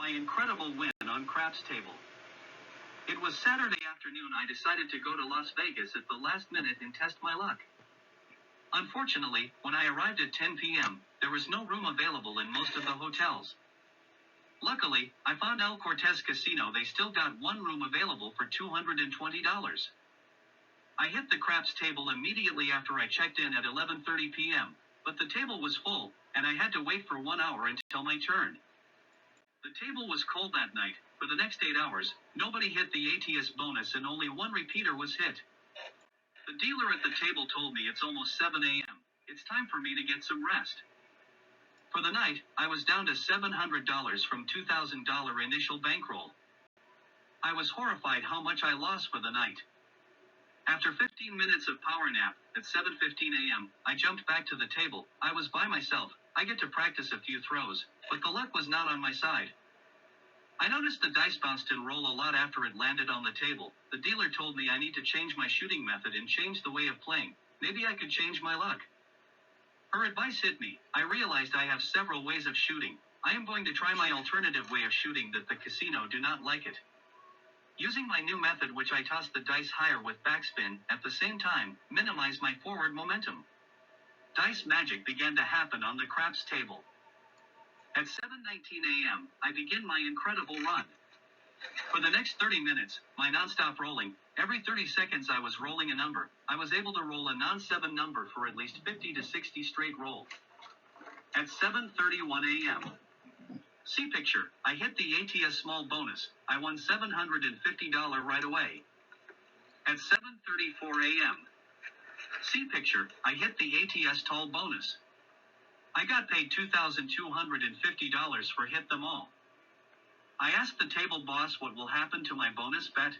my incredible win on craps table. It was Saturday afternoon. I decided to go to Las Vegas at the last minute and test my luck. Unfortunately, when I arrived at 10 p.m., there was no room available in most of the hotels. Luckily, I found El Cortez Casino. They still got one room available for $220. I hit the craps table immediately after I checked in at 11:30 p.m., but the table was full, and I had to wait for 1 hour until my turn. The table was cold that night. For the next 8 hours, nobody hit the ATS bonus and only one repeater was hit. The dealer at the table told me it's almost 7 a.m. It's time for me to get some rest. For the night, I was down to $700 from $2,000 initial bankroll. I was horrified how much I lost for the night. After 15 minutes of power nap, at 7:15 a.m., I jumped back to the table. I was by myself. I get to practice a few throws, but the luck was not on my side. I noticed the dice bounced and rolled a lot after it landed on the table. The dealer told me I need to change my shooting method and change the way of playing. Maybe I could change my luck. Her advice hit me. I realized I have several ways of shooting. I am going to try my alternative way of shooting that the casino do not like it. Using my new method, which I toss the dice higher with backspin, at the same time, minimize my forward momentum. Dice magic began to happen on the craps table. At 7:19 a.m., I begin my incredible run. For the next 30 minutes, my non-stop rolling, every 30 seconds I was rolling a number. I was able to roll a non-7 number for at least 50 to 60 straight rolls. At 7:31 a.m., see picture, I hit the ATS small bonus. I won $750 right away. At 7:34 a.m., see picture, I hit the ATS tall bonus. I got paid $2,250 for hit them all. I asked the table boss what will happen to my bonus bet.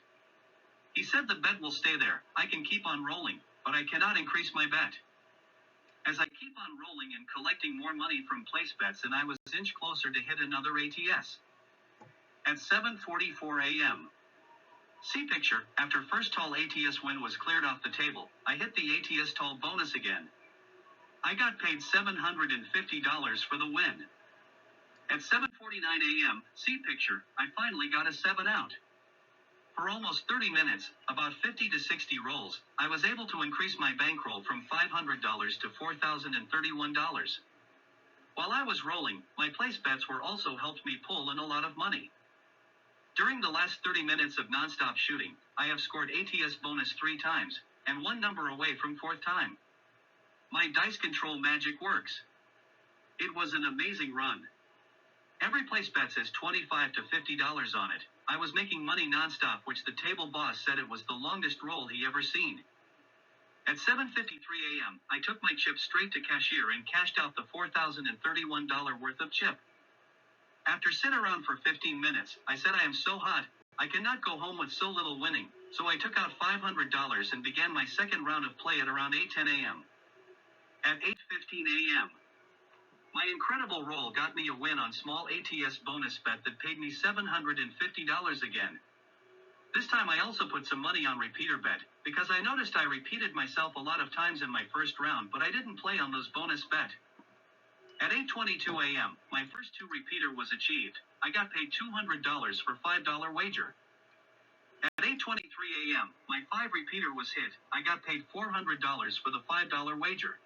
He said the bet will stay there. I can keep on rolling, but I cannot increase my bet. As I keep on rolling and collecting more money from place bets, and I was an inch closer to hit another ATS. At 7:44 a.m., see picture, after first tall ATS win was cleared off the table, I hit the ATS tall bonus again. I got paid $750 for the win. At 7:49 a.m., see picture, I finally got a 7 out. For almost 30 minutes, about 50 to 60 rolls, I was able to increase my bankroll from $500 to $4,031. While I was rolling, my place bets were also helped me pull in a lot of money. During the last 30 minutes of nonstop shooting, I have scored ATS bonus 3 times, and one number away from 4th time. My dice control magic works. It was an amazing run. Every place bet says $25 to $50 on it. I was making money nonstop, which the table boss said it was the longest roll he ever seen. At 7:53 a.m., I took my chip straight to cashier and cashed out the $4,031 worth of chip. After sitting around for 15 minutes, I said I am so hot, I cannot go home with so little winning, so I took out $500 and began my second round of play at around 8:10 a.m. At 8:15 a.m., my incredible roll got me a win on small ATS bonus bet that paid me $750 again. This time I also put some money on repeater bet, because I noticed I repeated myself a lot of times in my first round, but I didn't play on those bonus bet. At 8:22 a.m., my first 2 repeater was achieved. I got paid $200 for $5 wager. At 8:23 a.m., my 5 repeater was hit. I got paid $400 for the $5 wager.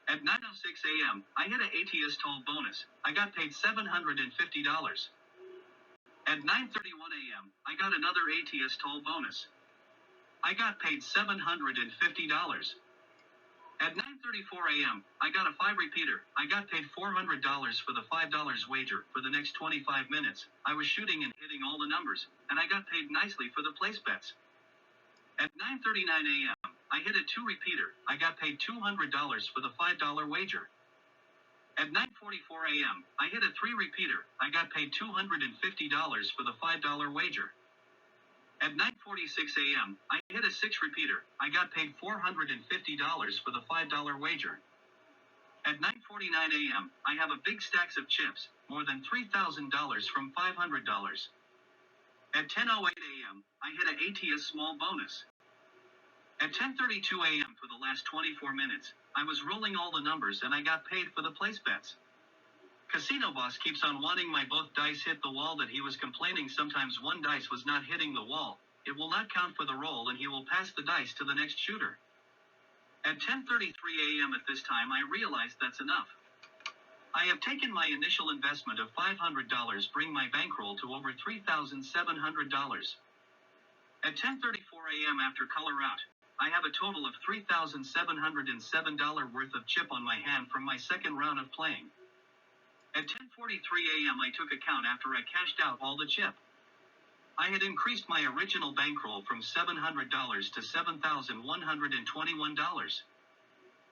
At 9:06 a.m., I hit an ATS tall bonus. I got paid $750. At 9:31 a.m., I got another ATS tall bonus. I got paid $750. At 9:34 a.m., I got a 5 repeater. I got paid $400 for the $5 wager. For the next 25 minutes, I was shooting and hitting all the numbers, and I got paid nicely for the place bets. At 9:39 a.m., I hit a 2 repeater. I got paid $200 for the $5 wager. At 9:44 a.m., I hit a 3 repeater. I got paid $250 for the $5 wager. At 9:46 a.m., I hit a 6 repeater. I got paid $450 for the $5 wager. At 9:49 a.m., I have a big stacks of chips, more than $3,000 from $500. At 10:08 a.m., I hit an ATS small bonus. At 10:32 a.m. for the last 24 minutes, I was rolling all the numbers and I got paid for the place bets. Casino boss keeps on wanting my both dice hit the wall that he was complaining sometimes one dice was not hitting the wall. It will not count for the roll and he will pass the dice to the next shooter. At 10:33 a.m. at this time I realized that's enough. I have taken my initial investment of $500 bring my bankroll to over $3,700. At 10:34 a.m. after color out, I have a total of $3,707 worth of chip on my hand from my second round of playing. At 10:43 a.m. I took account after I cashed out all the chip. I had increased my original bankroll from $700 to $7,121.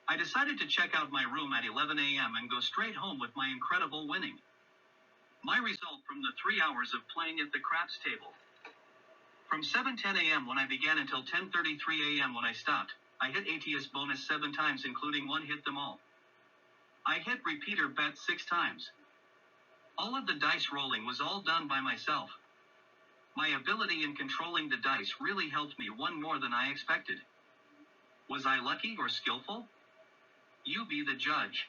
I decided to check out my room at 11 a.m. and go straight home with my incredible winning. My result from the 3 hours of playing at the craps table. From 7:10 a.m. when I began until 10:33 a.m. when I stopped, I hit ATS bonus 7 times including one hit them all. I hit repeater bet 6 times. All of the dice rolling was all done by myself. My ability in controlling the dice really helped me win more than I expected. Was I lucky or skillful? You be the judge.